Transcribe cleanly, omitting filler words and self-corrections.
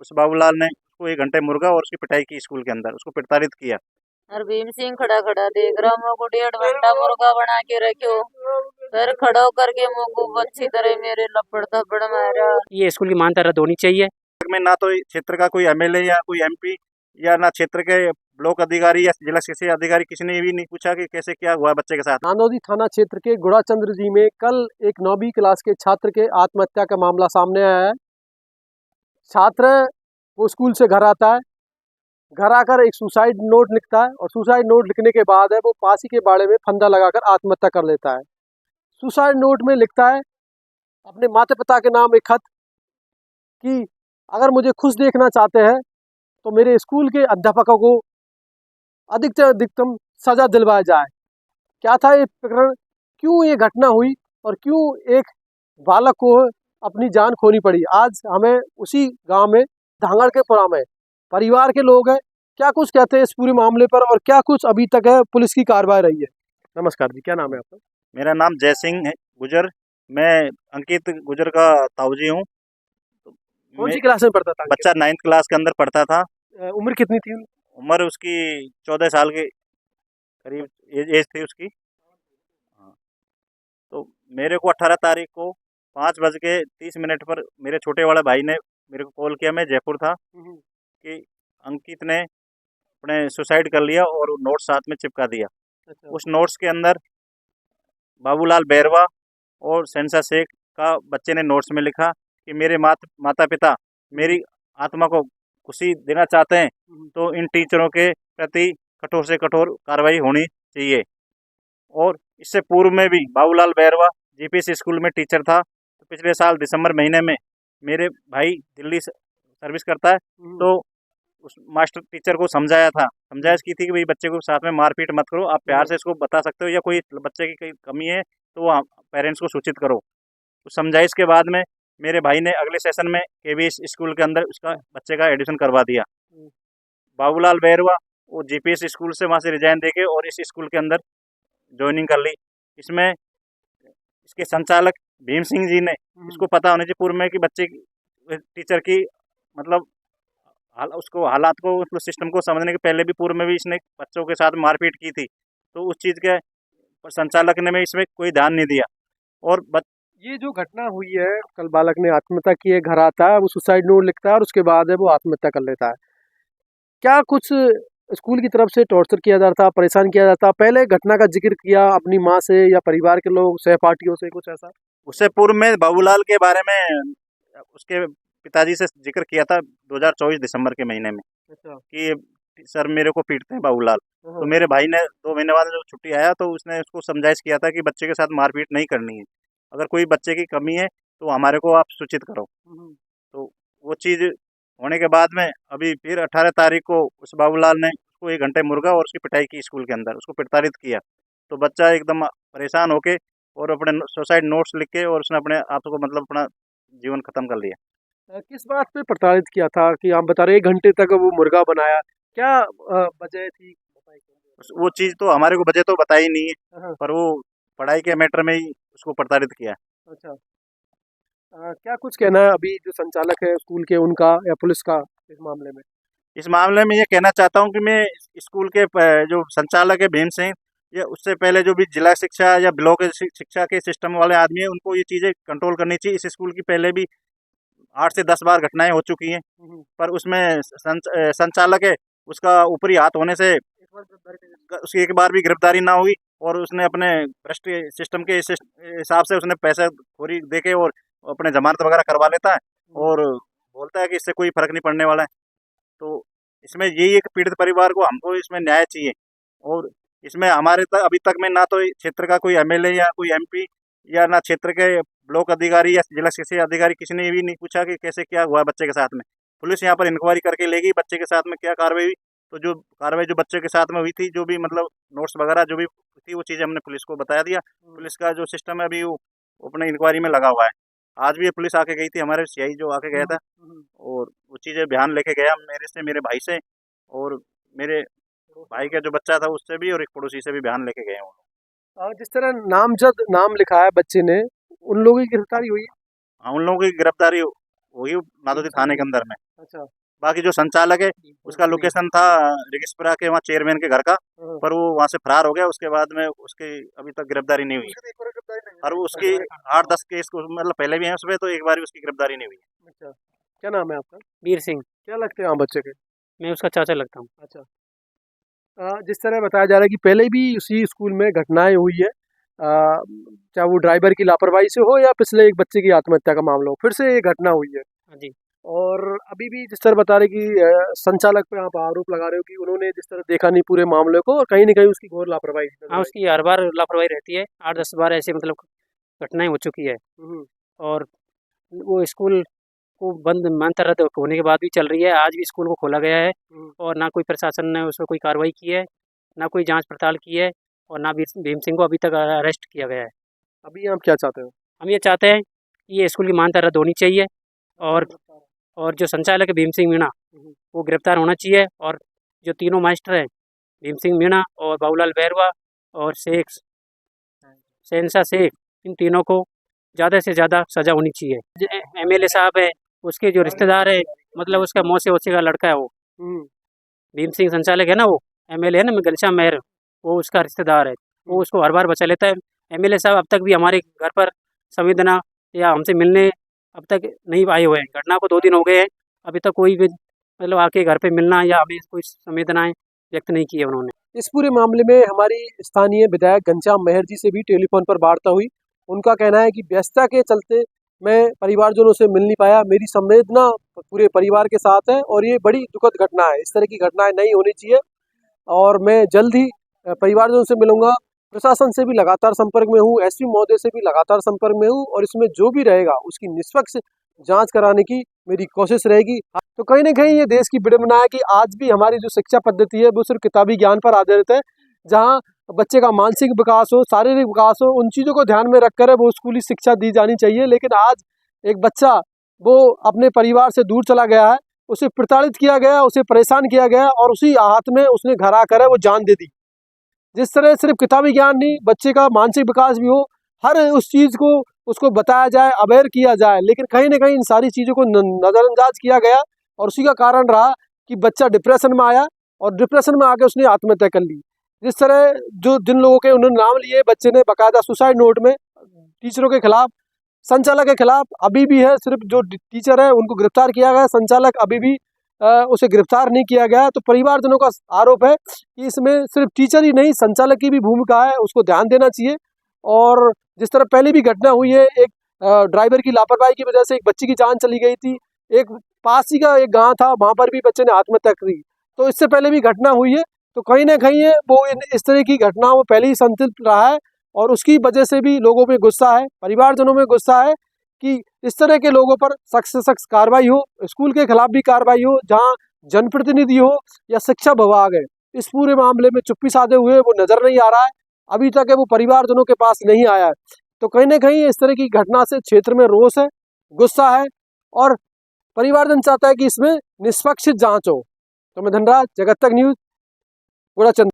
उस बाबूलाल ने उसको 1 घंटे मुर्गा और उसकी पिटाई की स्कूल के अंदर, उसको प्रताड़ित किया। और भीम सिंह खड़ा खड़ा देख रहा, मेरे को 1.5 घंटा मुर्गा बना के रखो, फिर खड़ा होकर के मुझको अच्छी तरह मेरे लपड़ थप्पड़ मारा। ये स्कूल की मान्यता रद्द होनी चाहिए। में ना तो क्षेत्र का कोई एमएलए या कोई एमपी या ना क्षेत्र के ब्लॉक अधिकारी या जिला शिक्षा अधिकारी, किसी ने भी नहीं पूछा कि कैसे क्या हुआ बच्चे के साथ। नांदौदी थाना क्षेत्र के गुड़ाचंद्र जी में कल एक 9वीं क्लास के छात्र के आत्महत्या का मामला सामने आया है। छात्र वो स्कूल से घर आता है, घर आकर एक सुसाइड नोट लिखता है और सुसाइड नोट लिखने के बाद है वो पास ही के बाड़े में फंदा लगाकर आत्महत्या कर लेता है। सुसाइड नोट में लिखता है अपने माता पिता के नाम एक खत कि अगर मुझे खुश देखना चाहते हैं तो मेरे स्कूल के अध्यापकों को अधिकतम अधिकतम सजा दिलवाया जाए। क्या था ये प्रकरण, क्यों ये घटना हुई और क्यों एक बालक को अपनी जान खोनी पड़ी। आज हमें उसी गांव में धांगड़केपुरा में परिवार के लोग हैं, क्या कुछ कहते हैं इस पूरे मामले पर और क्या कुछ अभी तक है पुलिस की कार्रवाई रही है। नमस्कार जी, क्या नाम है आपका? मेरा नाम जय सिंह है गुजर, मैं अंकित गुजर का ताऊजी हूँ। कौन सी क्लास में पढ़ता था? बच्चा 9th क्लास के अंदर पढ़ता था। उम्र कितनी थी? उम्र उसकी 14 साल के करीब एज थी उसकी। हाँ। तो मेरे को 18 तारीख को 5:30 पर मेरे छोटे वाले भाई ने मेरे को कॉल किया, मैं जयपुर था, कि अंकित ने अपने सुसाइड कर लिया और नोट साथ में चिपका दिया। अच्छा। उस नोट्स के अंदर बाबूलाल बैरवा और सेंसा शेख का बच्चे ने नोट्स में लिखा कि मेरे माता पिता मेरी आत्मा को खुशी देना चाहते हैं तो इन टीचरों के प्रति कठोर से कठोर कार्रवाई होनी चाहिए। और इससे पूर्व में भी बाबूलाल बैरवा जीपीएस स्कूल में टीचर था, तो पिछले साल दिसंबर महीने में मेरे भाई दिल्ली सर्विस करता है, तो उस मास्टर टीचर को समझाइश की थी कि भाई बच्चे को साथ में मारपीट मत करो, आप प्यार से इसको बता सकते हो, या कोई बच्चे की कोई कमी है तो वो पेरेंट्स को सूचित करो। तो समझाइश के बाद में मेरे भाई ने अगले सेशन में केवीएस स्कूल के अंदर उसका बच्चे का एडमिशन करवा दिया। बाबूलाल बैरवा वो जीपीएस स्कूल से वहाँ से रिजाइन देके और इस स्कूल के अंदर ज्वाइनिंग कर ली। इसमें इसके संचालक भीम सिंह जी ने, इसको पता होना चाहिए पूर्व में कि बच्चे टीचर की मतलब उसको हालात को, मतलब सिस्टम को समझने के पहले भी पूर्व में भी इसने बच्चों के साथ मारपीट की थी, तो उस चीज़ के संचालक ने में इसमें कोई ध्यान नहीं दिया। और ये जो घटना हुई है, कल बालक ने आत्महत्या की है, घर आता है, वो सुसाइड नोट लिखता है और उसके बाद है वो आत्महत्या कर लेता है। क्या कुछ स्कूल की तरफ से टॉर्चर किया जाता, परेशान किया जाता? पहले घटना का जिक्र किया अपनी माँ से या परिवार के लोग सहपाठियों से, कुछ ऐसा? उससे पूर्व में बाबूलाल के बारे में उसके पिताजी से जिक्र किया था 2024 दिसंबर के महीने में। अच्छा। कि सर मेरे को पीटते हैं बाबूलाल। तो मेरे भाई ने 2 महीने बाद जब छुट्टी आया तो उसने उसको समझाइश किया था कि बच्चे के साथ मारपीट नहीं करनी है, अगर कोई बच्चे की कमी है तो हमारे को आप सूचित करो। तो वो चीज़ होने के बाद में अभी फिर 18 तारीख को उस बाबूलाल ने उसको 1 घंटे मुर्गा और उसकी पिटाई की स्कूल के अंदर, उसको प्रताड़ित किया। तो बच्चा एकदम परेशान होके और अपने सुसाइड नोट्स लिख के और उसने अपने आप को मतलब अपना जीवन खत्म कर लिया। किस बात पे प्रताड़ित किया था कि आप बता रहे 1 घंटे तक वो मुर्गा बनाया, क्या वजह थी? वो चीज़ तो हमारे को वजह तो बताई नहीं है, हाँ। पर वो पढ़ाई के मैटर में ही उसको प्रताड़ित किया। अच्छा। क्या कुछ कहना है अभी जो संचालक है स्कूल के, उनका या पुलिस का इस मामले में? इस मामले में ये कहना चाहता हूँ कि मैं स्कूल के जो संचालक है भीम सिंह, या उससे पहले जो भी जिला शिक्षा या ब्लॉक शिक्षा के सिस्टम वाले आदमी हैं, उनको ये चीज़ें कंट्रोल करनी चाहिए। इस स्कूल की पहले भी 8 से 10 बार घटनाएं हो चुकी हैं, पर उसमें संचालक है उसका ऊपरी हाथ होने से उसकी एक बार भी गिरफ्तारी ना हुई, और उसने अपने भ्रष्ट सिस्टम के हिसाब से उसने पैसा खोरी देके और अपने जमानत वगैरह करवा लेता है और बोलता है कि इससे कोई फर्क नहीं पड़ने वाला है। तो इसमें यही एक पीड़ित परिवार को हमको इसमें न्याय चाहिए, और इसमें हमारे तक अभी तक में ना तो क्षेत्र का कोई एमएलए या कोई एमपी या ना क्षेत्र के ब्लॉक अधिकारी या जिला शिक्षा अधिकारी, किसी ने भी नहीं पूछा कि कैसे क्या हुआ बच्चे के साथ में। पुलिस यहाँ पर इंक्वायरी करके लेगी बच्चे के साथ में क्या कार्रवाई हुई, तो जो कार्रवाई जो बच्चे के साथ में हुई थी, जो भी मतलब नोट्स वगैरह जो भी थी, वो चीज़ें हमने पुलिस को बता दिया। पुलिस का जो सिस्टम है अभी वो अपने इंक्वायरी में लगा हुआ है। आज भी ये पुलिस आके गई थी, हमारे सीआई जो आके गया था, और वो चीज़ें बयान लेके गया मेरे से, मेरे भाई से, और मेरे भाई का जो बच्चा था उससे भी, और एक पड़ोसी से भी बयान लेके गए हैं। जिस तरह नामजद नाम लिखा है बच्चे ने, उन लोगों की गिरफ्तारी हुई है? हाँ, उन लोगों की गिरफ्तारी वही नादौती थाने के अंदर में। अच्छा। बाकी जो संचालक है उसका लोकेशन था रिगिस्पुरा के वहाँ चेयरमैन के घर का, हाँ। पर वो वहाँ से फरार हो गया। उसके बाद में उसकी अभी तक गिरफ्तारी नहीं हुई और वो उसकी 8-10 केस को मतलब पहले भी है उसमें, तो एक बार भी उसकी गिरफ्तारी नहीं हुई। अच्छा, क्या नाम है आपका? वीर सिंह। क्या लगते हैं आप बच्चे के? मैं उसका चाचा लगता हूँ। अच्छा। जिस तरह बताया जा रहा है कि पहले भी उसी स्कूल में घटनाएं हुई है, चाहे वो ड्राइवर की लापरवाही से हो या पिछले एक बच्चे की आत्महत्या का मामला हो, फिर से ये घटना हुई है। हाँ जी। और अभी भी जिस तरह बता रहे कि संचालक पे आप आरोप लगा रहे हो कि उन्होंने जिस तरह देखा नहीं पूरे मामले को और कहीं ना कहीं उसकी घोर लापरवाही नजर हाँ, आई। उसकी हर बार लापरवाही रहती है। 8-10 बार ऐसे मतलब घटनाएं हो चुकी है। हम्म, और वो स्कूल को बंद मानता रद्द होने के बाद भी चल रही है। आज भी स्कूल को खोला गया है हम्म। और ना कोई प्रशासन ने उस पर कोई कार्रवाई की है, ना कोई जांच पड़ताल की है और ना भीम सिंह को अभी तक अरेस्ट किया गया है। अभी आप क्या चाहते हो? हम ये चाहते हैं कि ये स्कूल की मान्यता रद्द होनी चाहिए और जो संचालक है भीम सिंह मीणा हम्म, वो गिरफ्तार होना चाहिए। और जो तीनों मास्टर हैं भीम सिंह मीणा और बाबूलाल बैरवा और शहनशाह शेख, इन तीनों को ज़्यादा से ज़्यादा सज़ा होनी चाहिए। एमएलए साहब है, उसके जो रिश्तेदार है, मतलब उसका मौसे ओसे का लड़का है वो हम्म, भीम सिंह संचालक है ना, वो एमएलए है ना घनश्याम मेहर, वो उसका रिश्तेदार है। वो उसको हर बार बचा लेता है। एमएलए साहब अब तक भी हमारे घर पर संवेदना या हमसे मिलने अब तक नहीं आए हुए हैं। घटना को 2 दिन हो गए हैं, अभी तक कोई भी मतलब आके घर पे मिलना या हमें कोई संवेदनाएं व्यक्त नहीं की है उन्होंने। इस पूरे मामले में हमारी स्थानीय विधायक घनश्याम मेहर जी से भी टेलीफोन पर वार्ता हुई। उनका कहना है कि व्यस्तता के चलते मैं परिवारजनों से मिल नहीं पाया। मेरी संवेदना पूरे परिवार के साथ है और ये बड़ी दुखद घटना है। इस तरह की घटनाएं नहीं होनी चाहिए और मैं जल्द ही परिवारजनों से मिलूंगा। प्रशासन से भी लगातार संपर्क में हूँ, एसपी महोदय से भी लगातार संपर्क में हूँ और इसमें जो भी रहेगा उसकी निष्पक्ष जांच कराने की मेरी कोशिश रहेगी। तो कहीं ना कहीं ये देश की विडंबना है कि आज भी हमारी जो शिक्षा पद्धति है वो सिर्फ किताबी ज्ञान पर आधारित है। जहाँ बच्चे का मानसिक विकास हो, शारीरिक विकास हो, उन चीज़ों को ध्यान में रखकर वो स्कूली शिक्षा दी जानी चाहिए। लेकिन आज एक बच्चा वो अपने परिवार से दूर चला गया है, उसे प्रताड़ित किया गया, उसे परेशान किया गया और उसी आहत में उसने घर आकर वो जान दे दी। जिस तरह सिर्फ किताबी ज्ञान नहीं, बच्चे का मानसिक विकास भी हो, हर उस चीज़ को उसको बताया जाए, अवेयर किया जाए। लेकिन कहीं ना कहीं इन सारी चीज़ों को नज़रअंदाज किया गया और उसी का कारण रहा कि बच्चा डिप्रेशन में आया और डिप्रेशन में आके उसने आत्महत्या कर ली। जिस तरह जो जिन लोगों के उन्होंने नाम लिए, बच्चे ने बाकायदा सुसाइड नोट में टीचरों के खिलाफ, संचालक के खिलाफ अभी भी है, सिर्फ जो टीचर है उनको गिरफ्तार किया गया, संचालक अभी भी उसे गिरफ्तार नहीं किया गया। तो परिवारजनों का आरोप है कि इसमें सिर्फ टीचर ही नहीं, संचालक की भी भूमिका है, उसको ध्यान देना चाहिए। और जिस तरह पहले भी घटना हुई है, एक ड्राइवर की लापरवाही की वजह से एक बच्ची की जान चली गई थी। एक पास ही का एक गांव था, वहाँ पर भी बच्चे ने आत्महत्या करी। तो इससे पहले भी घटना हुई है। तो कहीं ना कहीं वो इस तरह की घटनाओं पहले ही संतुलित रहा है और उसकी वजह से भी लोगों में गुस्सा है, परिवारजनों में गुस्सा है कि इस तरह के लोगों पर सख्त से सख्त कार्रवाई हो, स्कूल के खिलाफ भी कार्रवाई हो। जहां जनप्रतिनिधि हो या शिक्षा विभाग है, इस पूरे मामले में चुप्पी साधे हुए वो नजर नहीं आ रहा है, अभी तक है वो परिवारजनों के पास नहीं आया है। तो कहीं ना कहीं इस तरह की घटना से क्षेत्र में रोष है, गुस्सा है और परिवारजन चाहता है कि इसमें निष्पक्ष जांच हो। तो मैं धनराज, जगत तक न्यूज, गुड़ाचंद।